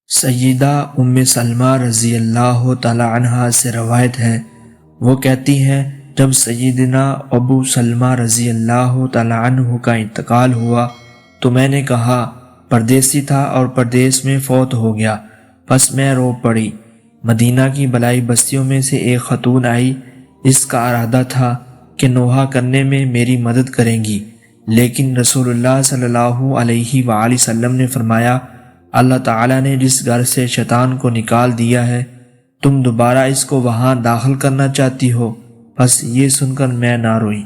سیدہ ام سلمہ رضی اللہ تعالی عنہا سے روایت ہے، وہ کہتی ہیں جب سیدنا ابو سلمہ رضی اللہ تعالی عنہ کا انتقال ہوا تو میں نے کہا پردیسی تھا اور پردیس میں فوت ہو گیا، پس میں رو پڑی۔ مدینہ کی بلائی بستیوں میں سے ایک خاتون آئی، اس کا ارادہ تھا کہ نوحہ کرنے میں میری مدد کریں گی، لیکن رسول اللہ صلی اللہ علیہ وآلہ وسلم نے فرمایا اللہ تعالیٰ نے جس گھر سے شیطان کو نکال دیا ہے تم دوبارہ اس کو وہاں داخل کرنا چاہتی ہو، بس یہ سن کر میں نہ روئی۔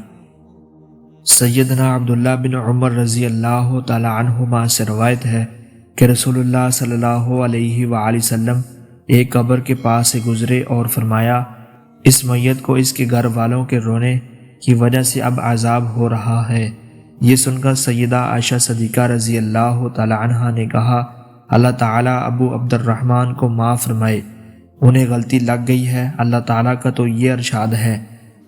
سیدنا عبداللہ بن عمر رضی اللہ تعالی عنہما سے روایت ہے کہ رسول اللہ صلی اللہ علیہ وآلہ وسلم ایک قبر کے پاس سے گزرے اور فرمایا اس میت کو اس کے گھر والوں کے رونے کی وجہ سے اب عذاب ہو رہا ہے۔ یہ سن کر سیدہ عائشہ صدیقہ رضی اللہ تعالی عنہا نے کہا اللہ تعالیٰ ابو عبد الرحمن کو معاف فرمائے، انہیں غلطی لگ گئی ہے، اللہ تعالیٰ کا تو یہ ارشاد ہے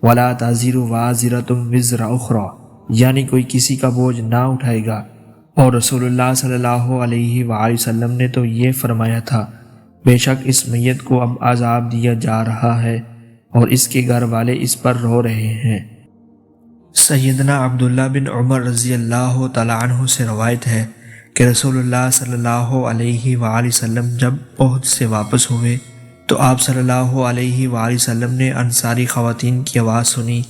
وَلَا تَزِرُ وَازِرَةٌ وِزْرَ أُخْرَى، یعنی کوئی کسی کا بوجھ نہ اٹھائے گا، اور رسول اللہ صلی اللہ علیہ وآلہ وسلم نے تو یہ فرمایا تھا بے شک اس میت کو اب عذاب دیا جا رہا ہے اور اس کے گھر والے اس پر رو رہے ہیں۔ سیدنا عبداللہ بن عمر رضی اللہ تعالی عنہ سے روایت ہے کہ رسول اللہ صلی اللہ علیہ وآلہ وسلم جب احد سے واپس ہوئے تو آپ صلی اللہ علیہ وآلہ وسلم نے انصاری خواتین کی آواز سنی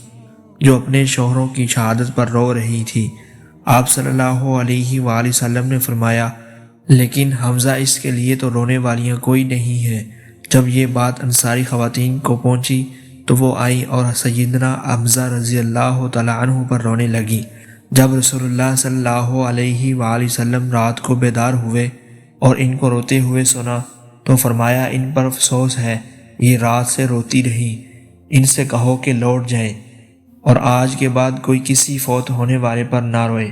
جو اپنے شوہروں کی شہادت پر رو رہی تھی۔ آپ صلی اللہ علیہ وآلہ وسلم نے فرمایا لیکن حمزہ اس کے لیے تو رونے والیاں کوئی نہیں ہے۔ جب یہ بات انصاری خواتین کو پہنچی تو وہ آئی اور سیدنا حمزہ رضی اللہ تعالی عنہ پر رونے لگی۔ جب رسول اللہ صلی اللہ علیہ وآلہ وسلم رات کو بیدار ہوئے اور ان کو روتے ہوئے سنا تو فرمایا ان پر افسوس ہے، یہ رات سے روتی رہی، ان سے کہو کہ لوٹ جائیں اور آج کے بعد کوئی کسی فوت ہونے والے پر نہ روئے۔